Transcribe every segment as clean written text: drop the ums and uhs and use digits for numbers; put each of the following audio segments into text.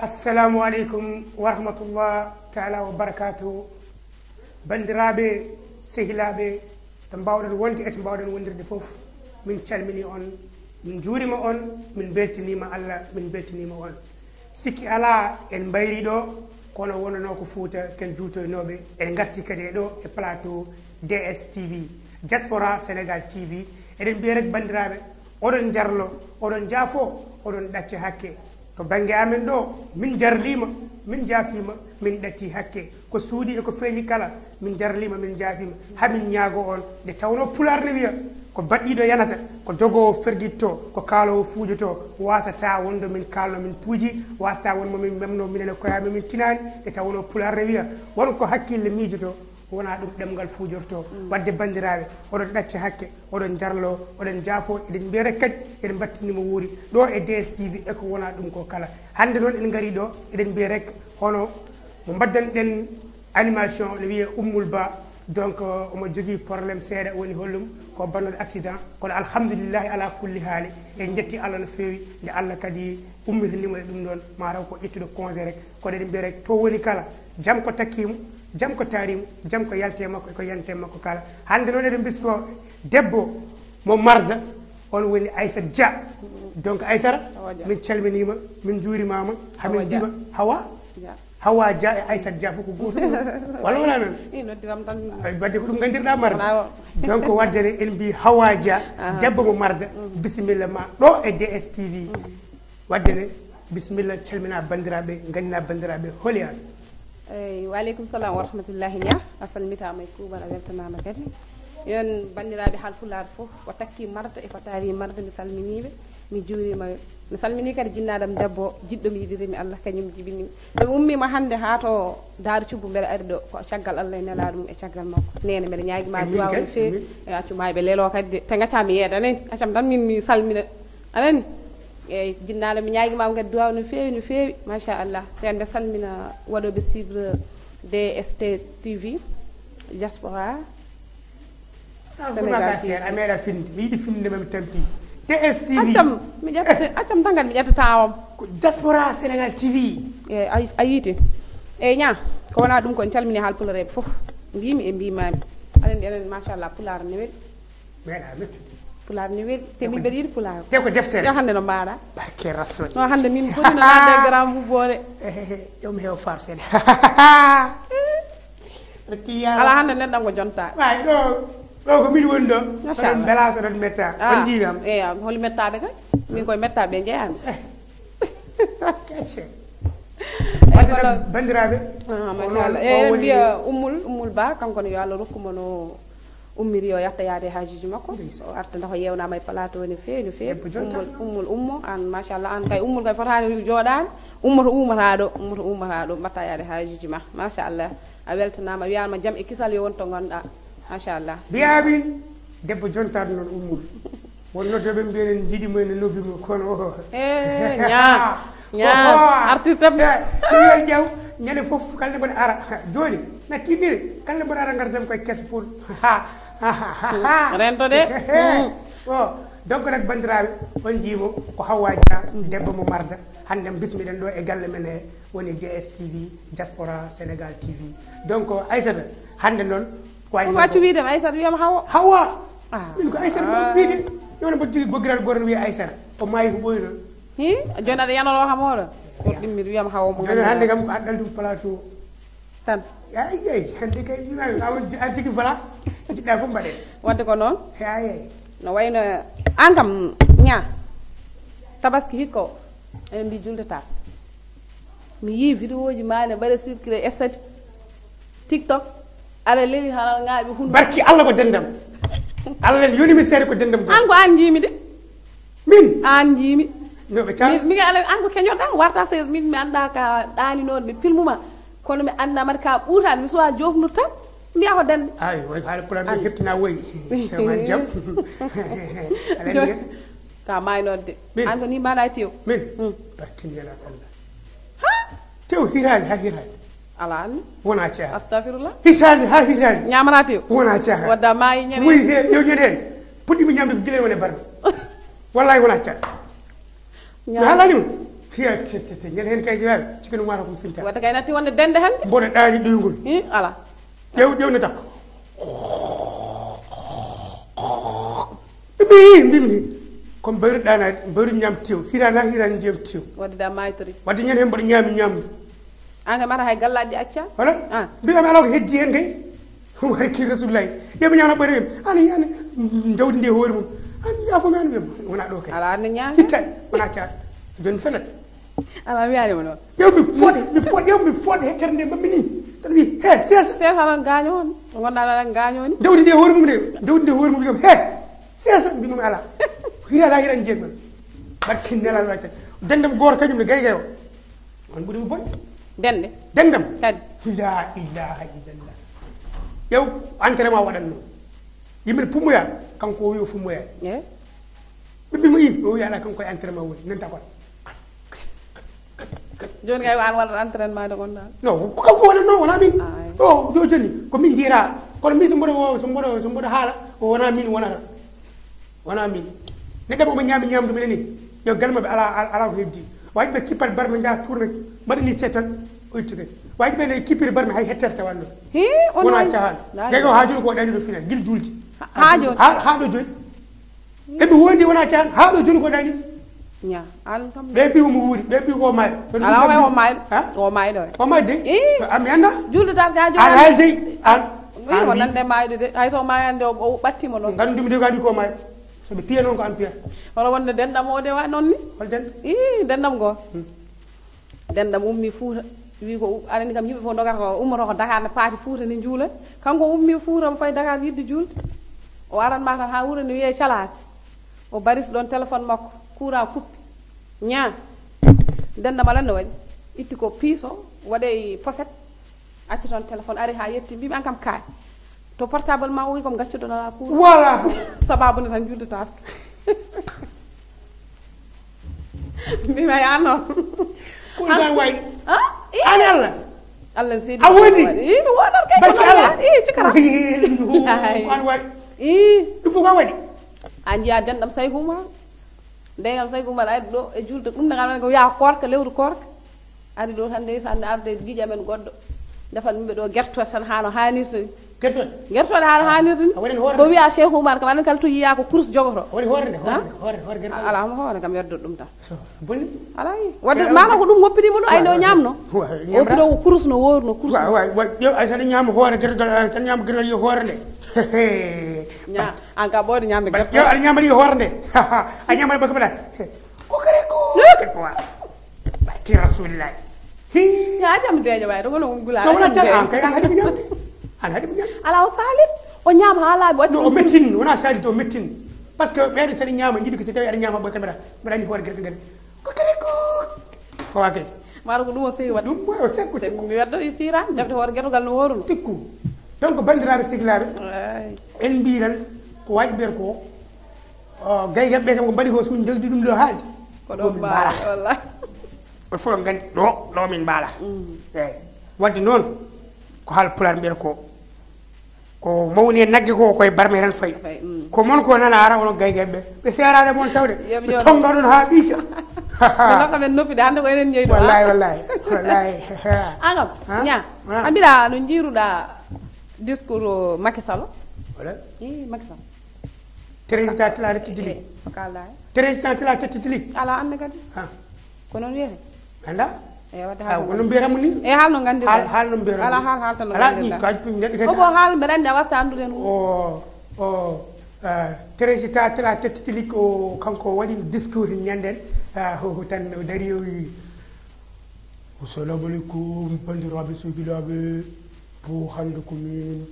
assalamu alaikum wa rahmatullah ta'ala wa barakatuh bandirabe sehilabe to mbawden wonde et mbawden wondirde fof min calmini on min juurima on min beltinima Allah min beltinima on sikki ala en bayri do kono wonno ko Fouta ken juutoynobe en garti kadi do e plateau DSTV Diaspora Sénégal TV eden biye rek bandirabe odon jarlo odon jafo odon dacce hakke to bangi amen do min jarlima min jafima min datti hakke ko suudi e ko feeni kala min jarlima min jafima hamin nyaago on de tawno pular ne wiya ko baddido yanata ko dogo fergitto ko kaalo fuujoto wasata wondo min kalno min puuji wasta won min memno min ko yaami min tinani de tawno pular ne wiya won ko hakkille mijoto wona dum demgal fuujorto wadde bandirabe odon dacce hakke odon jarlo odon jafo eden bere kadi eden battini mo wuri do e DSTV e ko wona dum ko kala hande non en ngari do eden be rek hono mo baddan den animation le wiye ummul ba donc omo jogi problème seeda woni hollum ko bannol accident kono alhamdulillah ala kulli hali en jetti Allah no fewi de Allah kadi ummitinimo e dum don maraw ko ittudo congé rek ko eden be rek to woni kala jam ko takkimu jam ko tarim jam ko yalte makko ko yante makko kala hande non eden bisko debbo mo marda on woni Aïssa Dia donc Aïssara min calminima min juurimama hamin diba Hawa Dia e Aïssa Dia fu ko goto wala wala non ino diram tan badde ko dum gandirda marda donc waddere en bi Hawa Dia debbo mo marda bismillah ma do e DSTV waddere bismillah calmina bandirabe ganina bandirabe holiya waaleykum salam wa rahmatullahi nya asalmitama e kuuɓal a weltanama kadi yon bandiraɓe halpulaar fof o takki marda e ko taari marda mi salminiɓe mi juurima mi salmini kadi jinnaɗam debbo jiɗɗo mi yiɗirimi Allah kañum jibinimi somi ummima hande ha to daaro cubbu mbeɗa ari ɗo ko caggal Allah e nela ɗum e caggal makko nene mbeɗa ñaguima duwaw no fewi e accumaɓe leelo kadi de te gaccami yeeɗa anen accam tan min mi salmina anen e jinnaɗo mi ñaguimama kadi duwaw no fewi machallah ten mbe salmina waɗoɓe suivre DSTV Diaspora Sénégal TV ameɗa finde mi yiɗi finde mami tampi DSTV accam tan kadi mi ƴetta tawam ko Diaspora Sénégal TV e a yiiti eyyi ña ko wona ɗum ko en calmini haalpulareɓe fof mbimi e mbimami aɗen enen machallah pular ne weɗi meeɗa mettude pular ne weɗi te min mbeɗa yiɗi pular te ko deftere yo hande no mbaɗa barke rasul no hande min fotino nande grand bubbode yomi heew far seeɗa ala hande neɗɗan ko jonta way ɗo ko min woni ɗo oɗon belas oɗon metta on jiinam eyi holi mettaɓe kay min koye mettaɓe jeeyami bandiraɓe machallah eyi mbiya ummul ba kanko ne yo Allah rokkuma no ummiri yo yatta yaade hajiji makko o arta nda ko yewnama e plateau ne fewi no fewi ummul ummo an machallah an kay ummul kay fotani joɗani ummoto umata ɗo mbatta yaade hajiji ma machallah a weltanama wiyama jaam e kisal yo wonto gonɗa machallah biyaɓin debbo jontade noon ummul wonno toɓe mbiyen jiiɗimo ene nobbimo kono ña artirtebde ɗumen ƴew ñande foof kalde mboɗa ara joni na tinnire kalde mboɗa ara gardam koye kees pour rento de o donc nak bandiraɓe on jiimo ko Hawa Dia debbo mo marda hande bismiɗen ɗo e galle men e woni DSTV Diaspora Sénégal TV donc Aïssata hande noon waccu wiidema Aïssata wiyama Hawa min ko Aïssata mbaɗo wiide yowno mboɗo jogui goggiral goto wiye Aïssata o maayi ko ɓooyi noon joni aɗa yanoro kam oɗo ko ɗimmir wiyama Hawa mo joni hande kam ko aɗɗal ɗum plateau tan yeyi hande kay a jogui voilà jiɗɗa fof mbaɗen wadde ko noon yeyi no wayno an kam ña tabaski hikka enen mbi julde taska mi yi vidéo ji mane mbaɗa circulé essati TikTok aɗa leeli hanal ngaaɓe hunde barki Allah ko dendam Allah en yonimi seeɗa ko dendam an ko an jiimi de min an jiimi noɓe cas mi ala an ko keñoɗa warta sey min mi anda ka ɗaninoɗo ɓe pilmuma kono mi anda mata ka ɓuutani mi suwa jofnur tan mbiya ko dende ay way haala pulaar mi hertina woyi sewan jam ka maynode de an ko ni mbaɗa tew min barkinela Allah tew hirani ha hirani ala anni wona caaha astafirullah hisani ha hitani ñamata tew wona caaha wadda maayi ñane muy he yow ñane hen puɗɗimi ñamde ko guilen wone barmi wallahi wona caaha mi haalani fiya tete ngel hen kay jiwal cikin mara ko finta wata kay natti wonde dende hande bodo daani duyngol ala dew ne tak bimi comme beuri dana beuri nyam tiw hirana jëm tiw wadde da maytori wadde nyen hen bodo nyami nyamdu anga mara hay gallaji acca wala bi am ala ko heddi hen kay warki rasulullah yebe nyana beuri ani ndawdi nde hoore mum ani yafo men bim wona do kay ala ne nyaa hitta wona ca jon fenat ala mi yaani mo non yow mi fode hekkere nde mamini tan wi he sesa lan gaño on gonda lan gaño ni dawdi nde hoore mum wi'am he sesa bi mum ala hiran jeen man barkin nelal wacce dendam goor kanyum ne gay gayo on budi bon dendam kadi la ilaha illallah yow entraînement wadanno yimbe pumuya kanko wi fumuya bi mo yi o yala kanko entraînement woni nanta ko joni kay wan wala entraînement de gonda no kanko wadanno wala min do joni ko min jira kono mi so mbodo hala o wona min wona min ne debbo mo nyamdu men ni yo galma be ala ko heddi waji be kipal barme nda tourne madani setan o ittike waji be ne kipir barme hay hetterta wanno wona caahan gay ko haaju ko dani do final gil julti ha do joni e mi wondi wona caahan ha do joni ko dani nya an kam be bi mo wuri be bi ko may ala o may do de am yanda julde tas ga joni an halde an wonande mayde de hay so mayande o battimo non gandumi de gandi ko may so be piya non ko am piya wala wonde dendam o de wa non ni hol den dendam go dendam ummi fuuta wi ko alani kam yimbe fo dogata ko ummoto ko Dakar ne paati fuuta ni juula kanko ummi fuuta mo fay Dakar yidde julde o aran ma tan ha wuro ni wiye calaade o baris don téléphone makko courant coupé nya dendam ala no wadi itti ko piso wade poset acci ton téléphone ari ha yetti bi an kam kaay to portable ma wi ko gaccudo na courant voilà sababu ne tan julde tas bi ma ya non Kurban way. Anal. Allah seydi. Awodi. Mi wonal kay ko Allah. Ci kara. Kurban way. Du fu ko wadi. Anjiya dendam say huma. Deyam say huma ay do e julde dum nga ko ya korka lewru korka. Ari do tan deysan arde giji amen goddo. Defal mimbe do gerto tan haano hanirta. Gerto haano hanirta. Ko wiya Cheikh Oumar kam an kal to yiya ko course jogoto. Woni horde gerto. Ala mo hore kam yeddo dum ta. So bonni. Ala yi. Wadde mala ko dum ngoppidi mo ay do nyamno. O ko do course no worno course. Wa yo ay tan nyam hore gerto tan nyam gënal yo hore de. Nya an ka boodi nyamde gerto. Yo ari nyamari yo hore de. Ay nyamari ba ko bala. Ko kare ko. Ko wa. Barki rasulillah. Ya jam dejo way do ngono gula. No wala tan kay an hadi nyamde. An hadi nyamde. Ala o salit o nyam hala bo. No o metin wona salit o metin. Parce que beede tan nyama jidi ko se tawi ari nyama ba kamera. Bara ni hore gerto ngani. Ko kare ko. Ko wakati. Maro ko dum o sey wat. Dum o sekkuti. Mi weddo sira jabde hore gerto gal no worno. Tikku. Donc bandiraɓe siglaaɓe en mbiran ko waji ɓer ko gay gaɓɓe tan ko mbaɗi ko somin jogdi ɗum ɗo haalde ko ɗo mbaala wallahi on fof on gandi ɗo min mbaalata eyi wadde noon ko haala pular mbiyata ko mawni e nagge ko koye barme tan fayi ko mon ko nana ara onon gay gaɓɓe ɓe serade moon tawde ɓe tonga ɗon ha ɓiita nokka men noppide hande ko enen jeydo wallahi agam nya ambira no jiruɗa discours Macky Sall wala Macky Sall président de la république kalda président de la république ala ande kadi ko non wiyete anda e wadde ha wono mbiyatamo ni e hal no gandi hal no mbiyatamo ala hal tan no ala ni kaji pum neddi kessa ko hal be rende wasta anduden président de la république o kanko wadi discours nyanden ho tan dari o wi assalamu alaikum bandiraɓe sogilaɓe bo hande ko min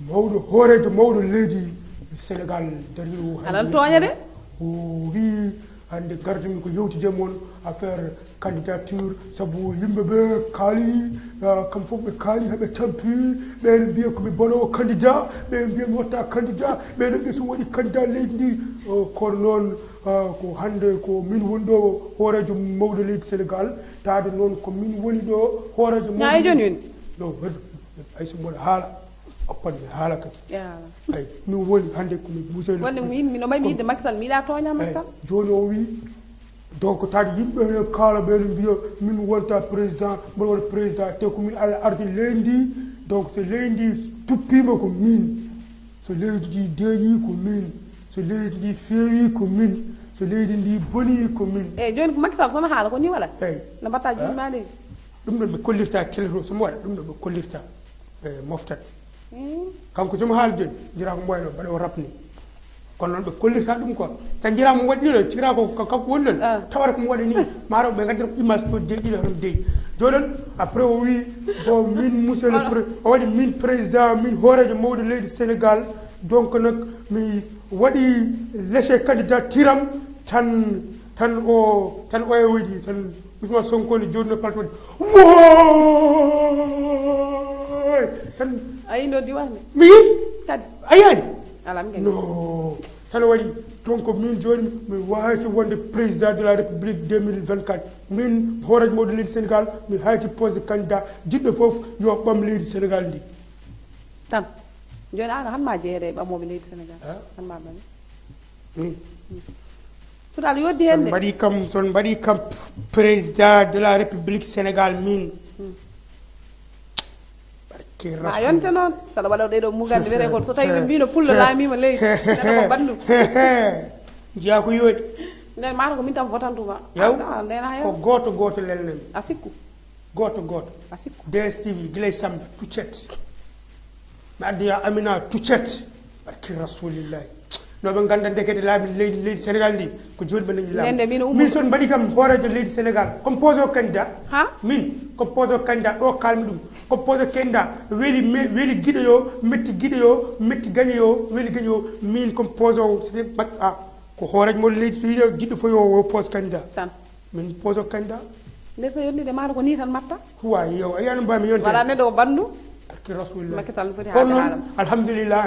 mawɗo hoorejo mawɗo leydi sénégal dari o alan toña de o wi hande gardumi ko yewtide moon affaire candidature sabu yimɓe ɓe kaali kam fof ɓe kaali heɓe tampi ɓeɗe mbiya komi bonowo candidat ɓe mbiya mi watta candidat ɓeɗe mbiya somi waɗi candidat leydi ndi kono noon ko hande ko min woni ɗo hoorejo mawɗo leydi sénégal taade noon ko min woni ɗo hoorejo ñayi joni yoni non ay so mboɗo haala oppanmi haala kadi ay min woni hande komi musel wonde mi no mami yidde Macky Sall mi yiɗa toña Macky Sall joni o wi donc taade yimɓe ene kaala ɓeene mbiya min wonta président mboɗo wona président te ko min allah ardi leydi ndi donc so leydi ndi tuppima ko min so leydi ndi deeƴi ko min so leydi ndi feewi ko min so leydi ndi boni ko min eyyi joni ko Macky Sall sono haala ko ni wala eyyi no mbatta joni ma ɗe ɗum ɗon ɓe kollirta teleto somo waɗa ɗum ɗon ɓe kollirta ɓe moftat kanko somo haala joni jira ko mboyno mbaɗa o rapni kono noon ɓe kollirta ɗum quoi tan jira mo waɗi ɗo cikira ko kanko woni ɗon tawata komo waɗa ni maaro ɓe gaddata ko image to deeƴiɗo hono deeƴi joni noon après o wi bon min monsieur le o waɗi min président min hoorejo mawɗo leydi sénégal donc nak mi waɗi laissé candidature am tan o e wiɗi tan Ousmane Sonko ne joni no palto waɗi woy tan ayi no diwane mi kadi ayani alam ngel non tan waɗi donc min joni mi wawti wonde président de la république 2024 min hoorejo mawɗo leydi sénégal mi hayti posé candidat jiɗɗo foof yo ɓam leydi sénégal ndi tan joni an hanma jeere ɓamoɓe leydi sénégal hanma ɓami min total yoddi hen de son mbaɗi kam président de la république sénégal min ma yonte noon saɗa waɗa ɗeɗo mugalde wiyete kon so tawi ɓe mbino pullo laamima leydi neɗɗo ko bandum jeeya ko yooɗi nden mata ko min tan votantuma yaw ndena ko goto lelnami a sikku goto a sikku DSTV guilay sambe tuccet mi addiya amina tuccet barki rasulillahi noɓe ganda dekete laabi leydi sénégal ndi ko joni ɓe dañi laabi min son mbaɗi kam hoorejo leydi sénégal comme posé o candidat min comme posé o candidat ɗo kalmi ɗum comme posé candidat weeli guiɗo yo metti guiɗo yo metti gagne yo weeli gagne yo min comme posé o mbaɗa ko hoorejo mo leydi so yiɗo jiɗɗo fof yo posé candidat tan min posé o candidat nde so yonnide mata ko ni tan matta huwa yow ayano mbami yonte wala neɗɗo ko bandu barki rasulillah Macky Sall foti kono noon alhamdulillah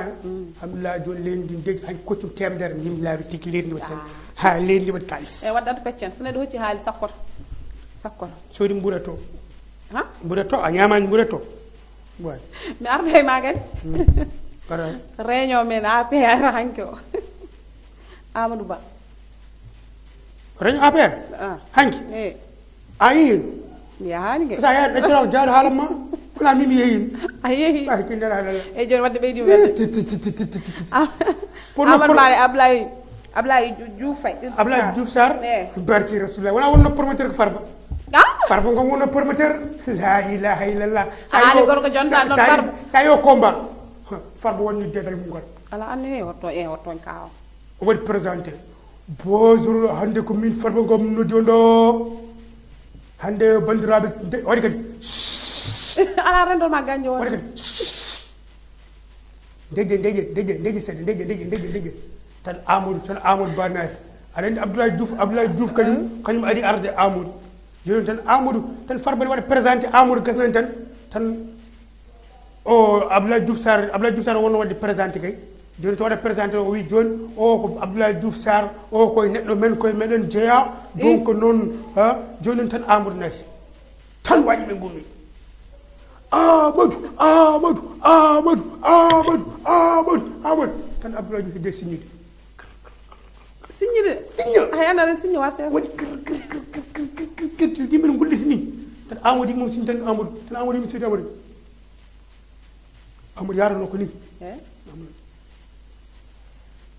alhamdulillah joni leydi ndi deeƴi hay koccum temedere yimɓe laabi tigui leydi ndi waɗi sen ha leydi ndi waɗi kalis e waddat peccen so neɗɗo hocci haali sakkoto soodi mbureto ha mbureto a ñamani mbureto way mi arda e ma kadi gara réunion men APR hanke o Amadou Ba réunion APR hanki a yeehin mi yahani ge sa yaha ɗaccirako jaaɗo haalamma wona mimi yeehin a yeehi ɓay ki ndera halala e joni wadde ɓeydi welde Amadou Ba e Ablaye Diouf Faye Ablaye Diouf Sarr barki rasulillah wona wonno promoteur ko Farba Farba ngom wonno promoteur la ilaha illallah ali gorko jonta non Farba sa yo combat Farba wonni dedal mum gon ala anne wotto kaw o waɗi présenté bonjour hande ko min Farba ngom noddi on ɗo hande bandiraɓe waɗi kadi ala rendo ma gagne won waɗi kadi deje seeɗa tan Amadou Ba nayi aɗa andi Abdoulaye Diouf kañum adi arde Amadou joni tan Amadou tan Farba ne waɗa présenté Amadou gasnani tan o Abdoulaye Diouf Sarr wonno wadde présenté kay joni to waɗa présenté o wi joni o ko Abdoulaye Diouf Sarr o koye neɗɗo men koye meɗen jeeya donc noon joni noon tan Amadou nayi tan waɗi ɓe gummi Amadou tan Abdoulaye Diouf de signide hay andane signe wa seeɗa waɗi kir yimɓe golliti ni tan Amadou mum signe tan Amadou yimi seydi Amadou yarano ko ni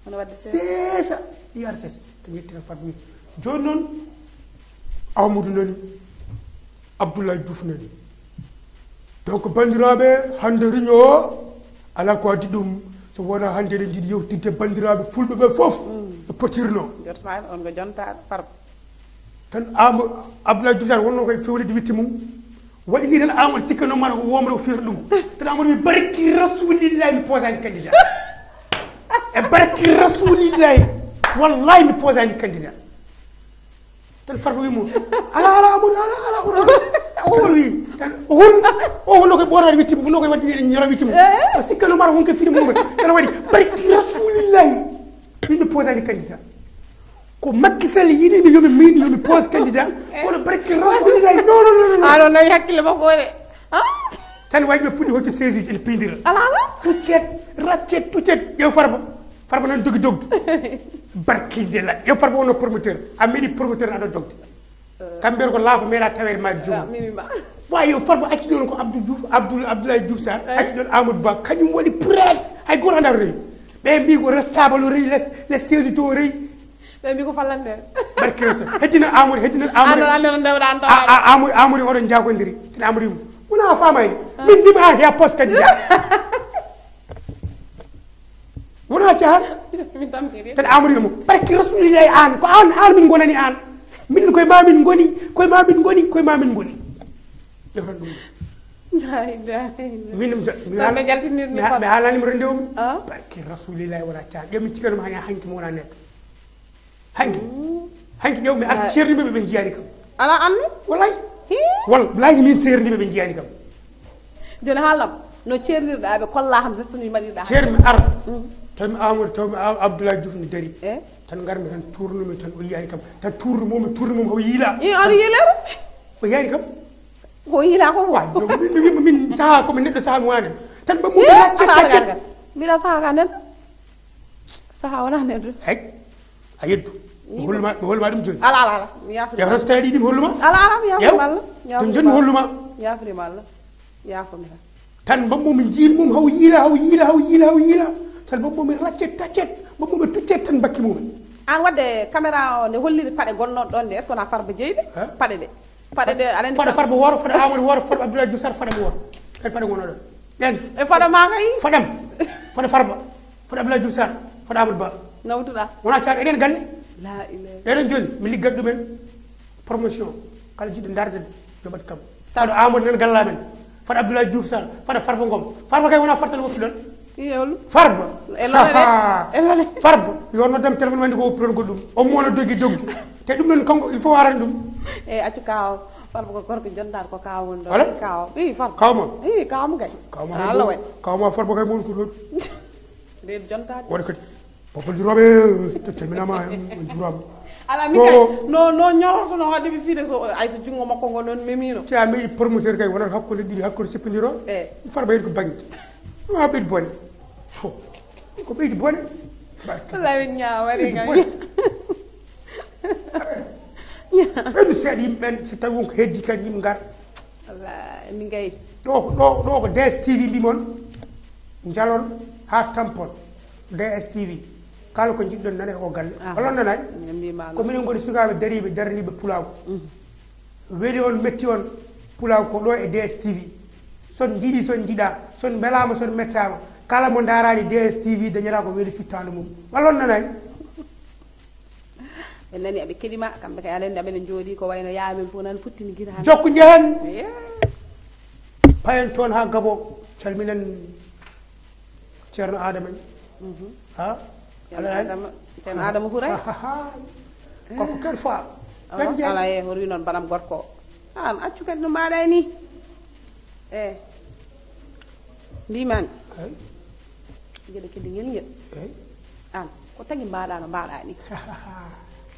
hono wadde seesa yara seesa tan yettina Farba joni noon Amadou nani Abdoulaye Diouf nani donc bandiraɓe hande réunion o ala ko addi ɗum so wona hande eɗen jiiɗi yewtidde bandiraɓe fulɓe ɓe foof e potirno on ko jonta Farba tan Abdoulaye Diouf Sarr wonno koye fewnide witte mum waɗi ni tan Amadou sikkano mata ko womre o fiyata ɗum tan Amadou wi barki rasulillahi mi posani candidat e barki rasulillahi wallahi mi posani candidat tan Farba wimo ala Amadou ala wi tan o wonno koye ɓorade witte mum wonno koye wadde ñoro witte mum o sikkano mata wonko fiɗe mum tan waɗi barki rasulillahi min mi posani candidat ko Macky Sall yiɗimi yomi pose candidat kono barki rasulillahi non aɗo nawi hakkille makko de tan waji ɓe puɗɗi hoccu 16 uji ene pindira ala tuccet raccet tuccet ƴeew Farba nan dogi dogdu barkinde la yo farba wono promoteur a meɗi promoteur aɗa dogde kamɓe ko laafa meeɗa tawede maɗi joomum wawi yo farba acci ɗon ko Abdou Diouf Abdoulaye Diouf Sarr acci ɗon Amadou Ba kañum waɗi pourade hay goto andata rewi ɓe mbi ko restable o rewi les siége to o rewi ɓe mbi ko fallante barke rasul heddina Amadou Amadou oɗon jagodiri ten Amadou yimo wona famani min ndima ade a poste candidat wona cahat tan Amadou yimo barke rasulillahi an ko an min gonani an min koye mamin goni koye mamin goni jewtan ɗum mi haalanimo rendewmi barke rasulillahi wona cahat ƴewmi cikanum ha hanki mo wona neɗɗo hanki ƴew mi arti ceerniɓeɓe ɓe jiyani kam ala anne walay wallahi min seerniɓe ɓe jiyani kam joni haalam no ceernirɗaɓe kolla kam geste nuji mbaɗirɗa ceermi ara tawmi Amadou tawmi Abdoulaye Diouf ne dari tan garmi tan tournumi tan o yiyani kam tan tournumomi haw yiila aɗa yiilere o yiyani kam ko yiila ko wa min saha komi neɗɗo saha mi wane tan ɓe mumi raccet mbiɗa saha ka neɗɗo saha wona neɗɗo hay a yeddu mi holluma ɗum joni ala yawta so tawi ɗiɗi mi holluma ala mi yafrima Allah ɗum joni mi holluma yafrima Allah yafomi tan mbammomi jiil mum haw yiila tan mbammomi raccet taccet mbammomi tuccet tan bakki mumen an wadde caméra o nde holliri paɗe gonnoɗo ɗon nde est ce que wona farba jeyɗe paɗe ɗe aɗa faɗa farba wooro faɗa Amadou wooro faɗa Abdoulaye Diouf Sarr faɗa mi wooro kadi paɗe gonnoɗo ɗen e faɗa ma kay faɗam faɗa farba faɗa Abdoulaye Diouf Sarr faɗa Amadou Ba nawtuɗa wona caɗa eɗen galle la ilaha eɗen joni mi liggat ɗumen promotion kala jiɗɗo darde de yoɓat kam faɗa Amadou nan gallamen faɗa Abdoulaye Diouf Sarr faɗa farba ngom farba kay wona fartan woppi ɗon farba farba yo noddam téléphone wandi ko woppi ɗon goɗɗum o mona dogui dogju te ɗum ɗon kanko il faut warani ɗum e accu kaw farba ko gorko jontaɗo ko kaw won ɗo kaw farba kawma kawma kay kawma farba kay mon ko ɗo reedu jontade waɗi kadi popol juroɓe calminama jurama ala mi kay no ñoroto no haɗeɓe fiide so ayso jungo makko ngo noon memino te a meeɗi promoteur kay wonata hakkude ɗiɗi hakkude seppidiro farba yiɗi ko banggue a ɓeydi bone fo ko ɓeydi bone wallahi ñawari ɓendu seeɗa yimɓeɓen so tawi wonko heddi kadi yimɓe gar wallahi min gay ɗo ko DSTV mbimon jalon ha tampon DSTV kala ko jiɗɗon nane o galle holon nanani ko minen goni sukaɓe dariɓe daraniɓe pulago weeli on metti on pulago ko ɗo e DSTV son jiiɗi son jiiɗa son belama son mettama kala mo darani DSTV dañata ko weeli fittande mum wallon nanani ɓe nani aɓe keɗima kamɓe kay alende aɓene jooɗi ko wayno yaamen fof nan puttini guita han jokku jehen payen toon ha Gabo calminen ceerno Adama ha ceerno Adama Houray gorko kadi fa ala e o wi noon banam gorko an accu kadi no mbaɗa ni mbimami gueɗe kadi ngel an ko tagui mbaɗa no mbaɗa ni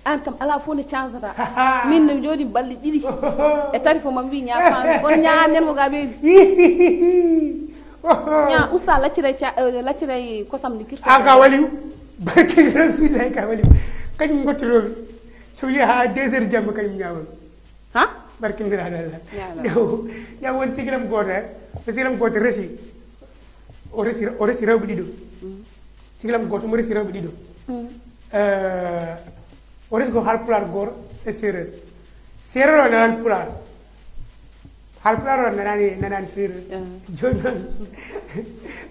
an kam ala fof ne changata min ne jooɗi balɗe ɗiɗi e tari fo mami wi ña kono ñanen mo ga ɓeydi ña usta lacciray kosam ndi kirto an ka waliw barke rasulillahi ka waliw kañum gottiroɓe so wiya ha 2 heures jamma kañum ñamon ha barke mbiraɗo Allah ñam won sigiram goto resi o resi rewɓe ɗiɗo sigiram goto mo resi rewɓe ɗiɗo o resi ko halpular goto e séréer o nanani pular halpular o nanani séréer joni noon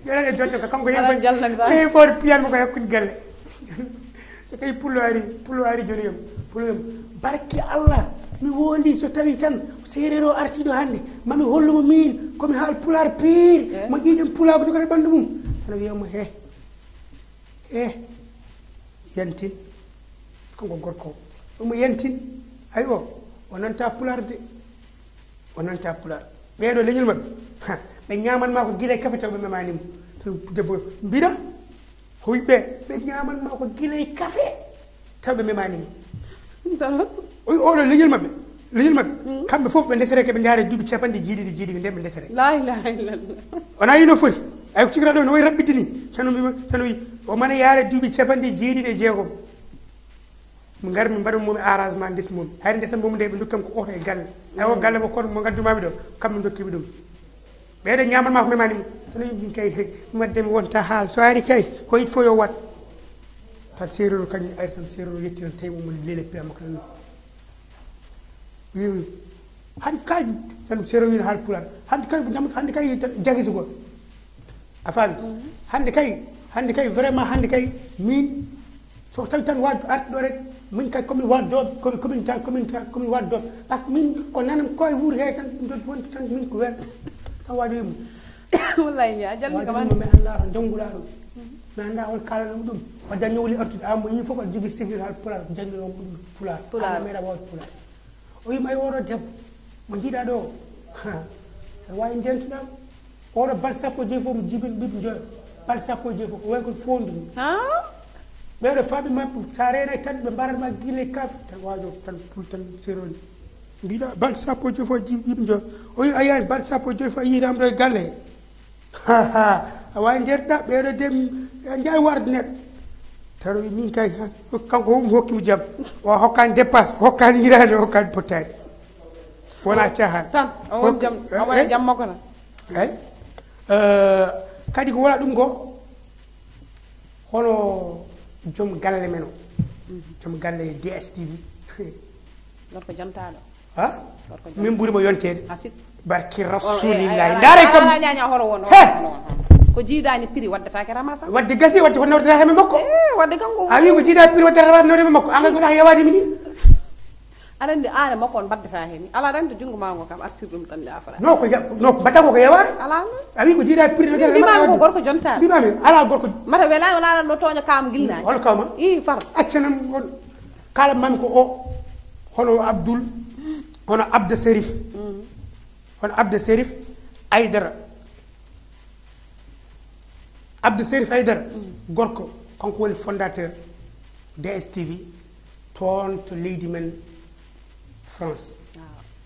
jonani e jotto ko kanko heyi fode piyanmo ko hakkude galle so tawi pullo ari joni yam pullo yam barke Allah mi wondi so tawi tan séréer o artiɗo hande mami hollumo min komi halpular pire mo ƴiƴen pulago jogade ɓandu mum tan wiyamo yantin kanko gorko ɗum yantin ay o nanta pular de o nanta pular ɓeeɗo leñol maɓɓe ɓe ñamanma ko guila e kafe taw ɓe memanimo tan debbo mbiɗa hoyɓe ɓe ñamanma ko guila e kafe taw ɓe memanimo oɗo leñol maɓɓe kamɓe fof ɓe ndesere ke ɓe jaare duuɓi capanɗe jiiɗiɗi nden ɓe ndesere la ilaha illallah wona yino foti ay ko cikiraɗo no wayi raɓɓitini tan wi o mana yaare duuɓi capanɗe jeeɗiɗi e jeegom mo ngar mi mbaɗa mum arrangement des mum hayde ndesa mum de ɓe dokkam ko oto e galle ayo galle mo kono mo gaddumami ɗo kamɓe dokkiɓe ɗum ɓeɗe ñamanma ko memani tan min kay waddemi wonta haal so ari kay ko yit fo yo wat tan serero kañum ari tan serero yetti tan tawi mo lele piyama ko tan wimi hande kay tan serero wino haal pular hande kay jagisi go a faami hande kay vraiment hande kay min so tawi tan wajju arti ɗo rek min kay komin waddoɓe komin waddoɓe par ce que min ko nanam koye wuuro he tan wonta tan min ko welɗo tan wajoyimo wallahi ya jalmi kam mi anda to jangguɗa ɗum mi anda hol kalanam ɗum wadda ñowli artude amo yim fof aɗa jogui sehil hal pular jangguinomo ɗum pular meeɗa wawde pular o yima ay oɗo debbo mo jiiɗa ɗo saɗa wawi jentuɗa oɗo balɗe sappo e joyi fof mo jibin ɓiɓe joyo balɗe sappo e joyi fof o way kono fondumi ɓeɗo faaɓi mabɓe sa renay tan ɓe mbaratma guille kaf tan wajo tan pul tan seroni mbiɗa balɗe sappo e joyi fof jiɓe joyo o wi a yiyani balɗe sappo e joyi fof a yiitama ɗo e galle he a wawi jerɗa ɓeɗo de jawi warde neɗɗo taw min kay kanko homo hokkimi jaam o hokkani dépasse hokkani yirade hokkani pottani wona cahan tan o won jam o wona jam makko tan eyi kadi ko wona ɗum go hono joom galle men o joom galle DSTV gorko jontaɗo ha min ɓuurimo yontede asik barki rasulillahi ndaare kam ñaña horo won ko jiidani prix waddetake ramasa wadde gasi wadde ko nawdata heme makko wadde kanko a wi ko jiida prix waddata ramasa nawdema makko an goɗa yawade mini aɗa andi ane makko on baddata hen ala tan to jungo ma ngo kam artir ɗum tan le afara no ko batta ko yawade ala a wi ko jiida prix waddata ramasa ko gorko jontaɗo mbimami ala gorko mata welani wona aɗa ɗo toña kam gilnani hol kawma i far accanam on kala mami ko o hono Abdoul hono Abde Serif hono Abde Serif Aydara Abde Serif Aydara gorko kanko woni fondateur DSTV toon to leydi men France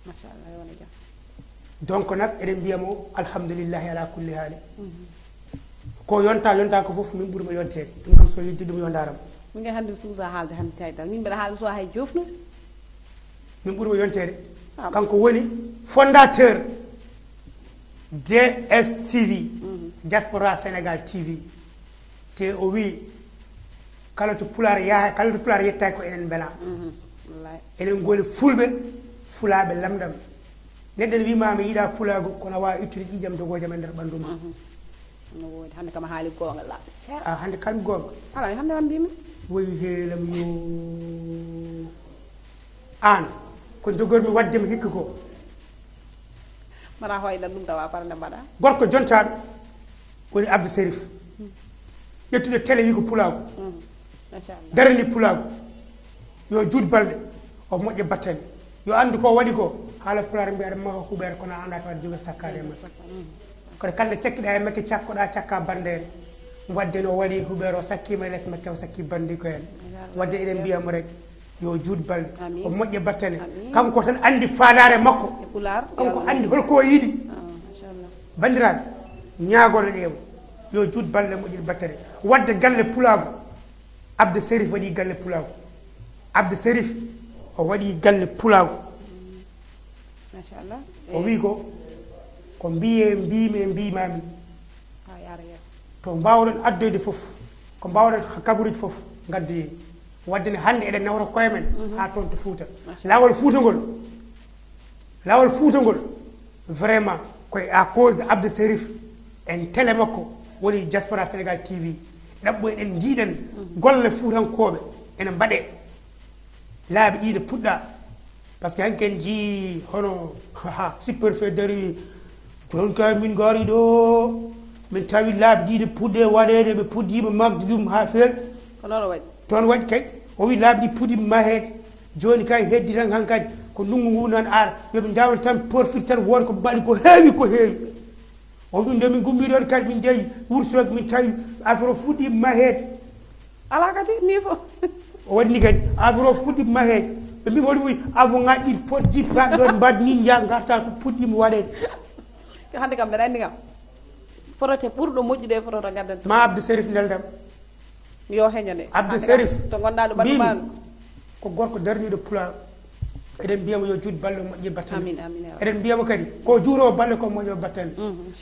machallah wona jam donc nak eɗen mbiyamo alhamdoulillahi ala kulli haali ko yonta ko fof min ɓuurima yontede ɗum kam so yeddi ɗum yo daram min gay hande suusa haalde hande taydal min mbeɗa haala so hay jofnude min ɓuurima yontede kanko woni fondateur DSTV Diaspora Sénégal TV te o wi kala to pular yaha kala to pular yettaki ko enen beela enen goni fulɓe fulaɓe lamɗam neɗɗo ne wimama yiiɗa pulago kono wawi ittude ƴiƴam dogojam e nder ɓandu ma no wodi hande kam haali gonga laaɓe ceer hande kalmi gonga ala hande wan mbimi woyi heelam yo an ko jogormi waddema hikka ko mara hoyɗan ɗum tawa parande mbaɗa gorko jontaɗo woni Abdou Serif ƴettude télé wi ko pulago machallah darani pulago yo juut balɗe o moƴƴa battane yo andu ko waɗi ko haala pular mbiyaɗa maka huɓere kono anda to waɗa joga sakkade e makko kono kala cakkiɗa e makke cakkoɗa cakka bande en wadde no waɗi huɓere o sakkima e less makke o sakki bandi ko en wadde eɗen mbiyamo rek yo juut balɗe o moƴƴa battane kanko tan andi fadare makko kanko andi holko yiiɗi bandiraɓe ñaagono ɗewo yo juut balɗe moƴƴir battane wadde galle pulago Abdou Serif waɗi galle pulago Abdou Serif o waɗi galle pulago machallah o wi ko mbiye mbimi mbimami ha yara yesso to mbawɗon addoyde foof ko mbawɗon kabaruji foof gaddoye wadde ne hande eɗen nawra koye men ha toon to Fouta lawol Fouta ngol vraiment koye à cause de Abdou Serif en télé makko woni Diaspora Sénégal TV ɗaɓɓo eɗen jiiɗen golle fuutankoɓe ene mbaɗe laaɓi ɗiɗe puɗɗa par ce que hanken jii hono superfet dari jon kay min gari ɗo min tawi laaɓi ɗiɗe puɗɗe waɗede ɓe puɗɗima magde ɗum ha feewi toon waɗi kay o wi laaɓi ɗi puɗɗima mahede joni kay heddi tan hankadi ko ndungu ngu nan ara yoɓe jawan tan porfite tan woda ko mbaɗi ko heewi o ɗum nde min gummiɗon kadi min jeeyi Wourossogui min tawi affaire o fuɗɗima mahede ala kadi ni fo o waɗi ni kadi affaire o fuɗɗima mahede ɓe mbimi waɗi woyi avo ngaji ɗiɗi pot jippaɗe ɗon mbad nin jaa garta ko puɗɗima waɗede hande kam mbeɗa andi kam forote ɓurɗo moƴƴude fotota gaddanta ma Abdou Serif neldam yo heñode Abdou Serif to gonɗa ɗo ɓandu manu ko gorko darniɗo pulaar eɗen mbiyamo yo juut balle moƴƴi battane amin amin eɗen mbiyamo kadi ko juurowo balle ko moƴƴo battane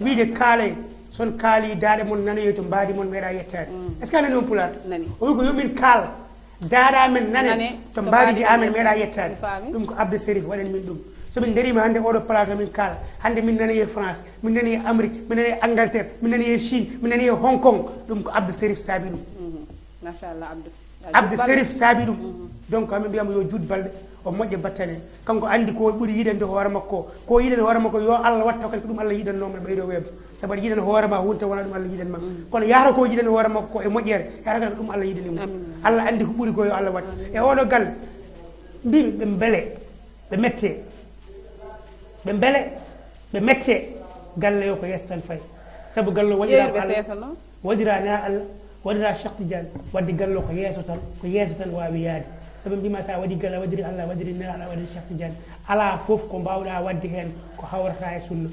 wiide kaale son kaali daaɗe mon nanoyo to mbaadi mon meeɗa yettade est ce que a nani on pulaar o wi ko yomin kaal daaɗa men nane to mbaadiji amen meeɗa yettade ɗum ko abde sérif waɗani min ɗum somin darima hannde oɗo plateau min kaala hannde min nani e France min nani e Amérique min nani e Angleterre min nani e Chine min nani e Hong Kong ɗum ko abde sérif saabi ɗum machallah abde sérif saabi ɗum donc amin mbiyamo yo juut balɗe o moƴƴe battane kanko andi ko ɓuri yiɗande hoore makko ko yiɗani hoore makko yo Allah watta kadi ko ɗum Allah yiɗannoma ɓeydo webde sabu aɗa yiɗani hoore ma wonta wona ɗum Allah yiɗanma kono yahata ko yiɗani hoore makko ko e moƴƴere yahata kadi ko ɗum Allah yiɗani mum Allah andi ko ɓuri ko yo Allah watta e oɗo galle mbimi ɓe beele ɓe mette ɓe beele ɓe mette galle yo ko yeeso tan fayi sabu galle waɗira na Allah waɗira Cheikh Tidiane wadde galle ko yeeso tan wawi yaade sabu mbima sa waɗi galle waɗiri Allah waɗiri na Allah waɗiri Cheikh Tidiane ala fof ko mbawɗa wadde hen ko hawrata e sunna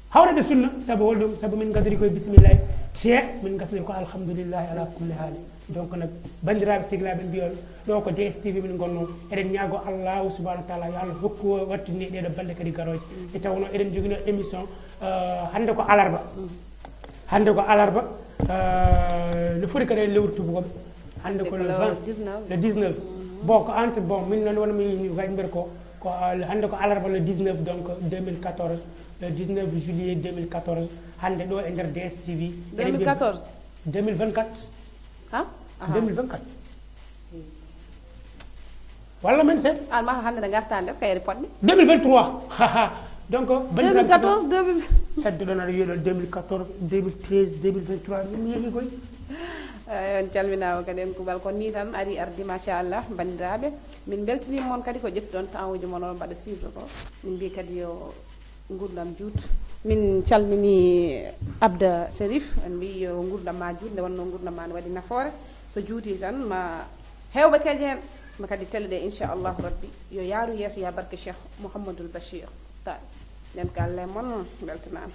hawrade sunna sabu holɗum sabu min gadori koye bisimillahi te min gasdiri ko alhamdoulillahi ala kulli haali donc nak bandiraɓe sehilaɓe mbiyon ɗo ko DSTV min gonno eɗen ñaago allahu subahanahu wa taala yo Allah hokku wattini ɗeɗo balɗe kadi garoje e tawno eɗen joguino émission hande ko alarba no foti kadi en lewru tubakoɓe hande ko le 19 bon ko entre bon min noon wona mi gaji mbiɗa ko hande ko alarba le 19 donc 2014 le 19 juillet 2014 hande ɗo e nder DSTV 2014 2024 ha 2024 walla men seeɗa alma hande nde gartande est ce que yeri poɗɗe 2023 donc 2014 2000 hedde ɗon aɗa wiyeɗon 2014 2013 2023 mi yeehi koye on calminama kadi en kubal ko ni tan ari ardi machallah bandiraɓe min beltinima moon kadi ko ƴettuɗon temps uji moon on mbaɗa suivre ko min mbi kadi yo gurdam juut min calmini Abda Sérif en mbi yo gurdam ma juut nde wonno gurdam ma ne waɗi nafoore so juuti tan ma hewɓe kadi hen ma kadi telle ɗe inchallahu rabbi yo yaaru yeeso ya barke Cheikh Mouhamadoul Bachir ta nden galle moon beltanama